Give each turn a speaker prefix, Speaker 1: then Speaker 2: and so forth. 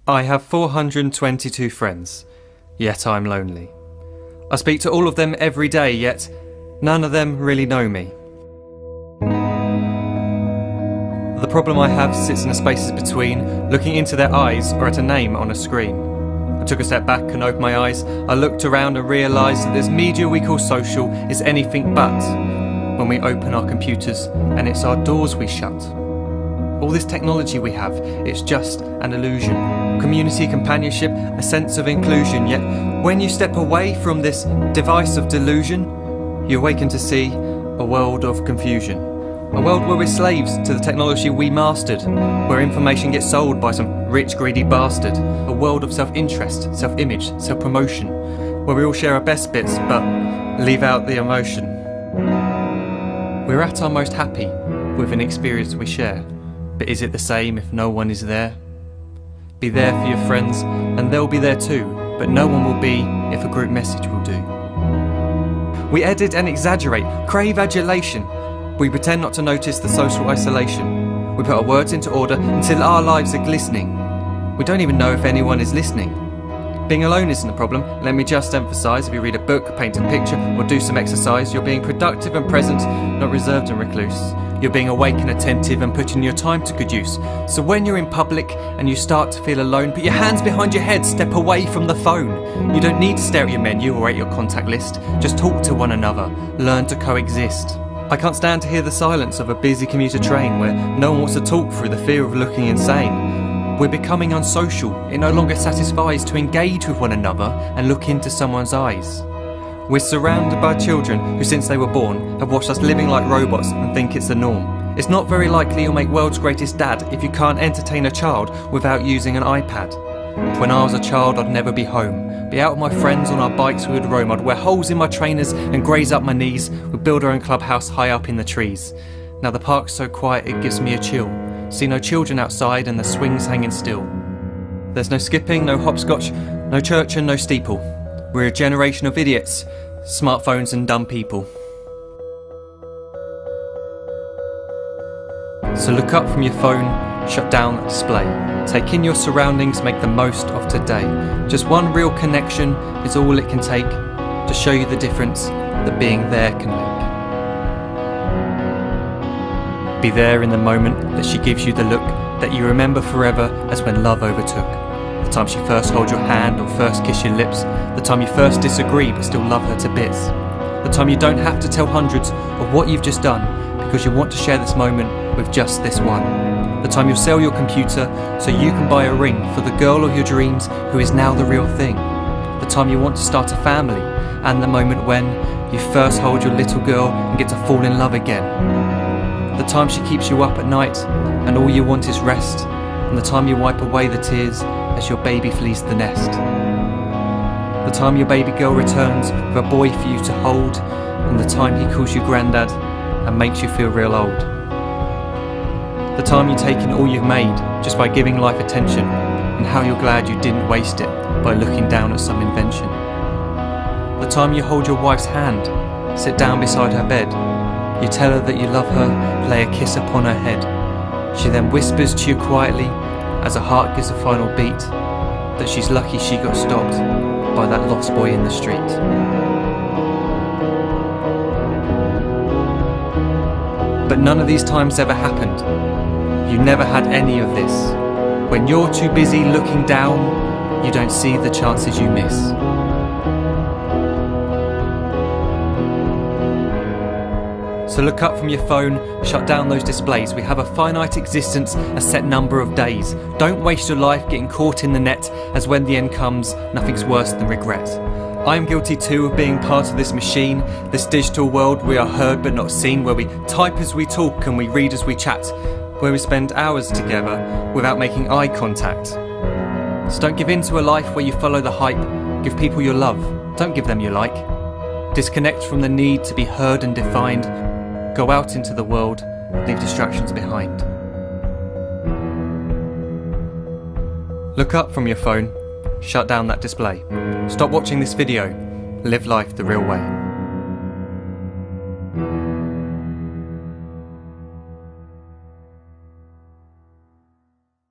Speaker 1: I have 422 friends, yet I'm lonely. I speak to all of them every day, yet none of them really know me. The problem I have sits in the spaces between looking into their eyes or at a name on a screen. I took a step back and opened my eyes. I looked around and realised that this media we call social is anything but when we open our computers and it's our doors we shut. All this technology we have, it's just an illusion. Community, companionship, a sense of inclusion. Yet when you step away from this device of delusion, you awaken to see a world of confusion. A world where we're slaves to the technology we mastered, where information gets sold by some rich, greedy bastard. A world of self-interest, self-image, self-promotion, where we all share our best bits but leave out the emotion. We're at our most happy with an experience we share. But is it the same if no one is there? Be there for your friends and they'll be there too, but no one will be if a group message will do. We edit and exaggerate, crave adulation. We pretend not to notice the social isolation. We put our words into order until our lives are glistening. We don't even know if anyone is listening. Being alone isn't the problem. Let me just emphasise, if you read a book, paint a picture or do some exercise, you're being productive and present, not reserved and recluse. You're being awake and attentive and putting your time to good use. So when you're in public and you start to feel alone, put your hands behind your head, step away from the phone. You don't need to stare at your menu or at your contact list. Just talk to one another, learn to coexist. I can't stand to hear the silence of a busy commuter train where no one wants to talk through the fear of looking insane. We're becoming unsocial. It no longer satisfies to engage with one another and look into someone's eyes. We're surrounded by children who, since they were born, have watched us living like robots and think it's the norm. It's not very likely you'll make world's greatest dad if you can't entertain a child without using an iPad. When I was a child, I'd never be home. Be out with my friends on our bikes we would roam. I'd wear holes in my trainers and graze up my knees. We'd build our own clubhouse high up in the trees. Now the park's so quiet it gives me a chill. See no children outside and the swings hanging still. There's no skipping, no hopscotch, no church and no steeple. We're a generation of idiots, smartphones and dumb people. So look up from your phone, shut down the display. Take in your surroundings, make the most of today. Just one real connection is all it can take to show you the difference that being there can make. Be there in the moment that she gives you the look that you remember forever as when love overtook. The time she first holds your hand or first kiss your lips. The time you first disagree but still love her to bits. The time you don't have to tell hundreds of what you've just done because you want to share this moment with just this one. The time you'll sell your computer so you can buy a ring for the girl of your dreams who is now the real thing. The time you want to start a family and the moment when you first hold your little girl and get to fall in love again. The time she keeps you up at night and all you want is rest, and the time you wipe away the tears as your baby flees the nest. The time your baby girl returns with a boy for you to hold, and the time he calls you granddad and makes you feel real old. The time you take in all you've made just by giving life attention, and how you're glad you didn't waste it by looking down at some invention. The time you hold your wife's hand, sit down beside her bed, you tell her that you love her, lay a kiss upon her head. She then whispers to you quietly, as her heart gives a final beat, that she's lucky she got stopped by that lost boy in the street. But none of these times ever happened. You never had any of this. When you're too busy looking down, you don't see the chances you miss. So look up from your phone, shut down those displays. We have a finite existence, a set number of days. Don't waste your life getting caught in the net, as when the end comes, nothing's worse than regret. I am guilty too of being part of this machine, this digital world we are heard but not seen, where we type as we talk and we read as we chat, where we spend hours together without making eye contact. So don't give in to a life where you follow the hype. Give people your love, don't give them your like. Disconnect from the need to be heard and defined. Go out into the world, leave distractions behind. Look up from your phone, shut down that display. Stop watching this video, live life the real way.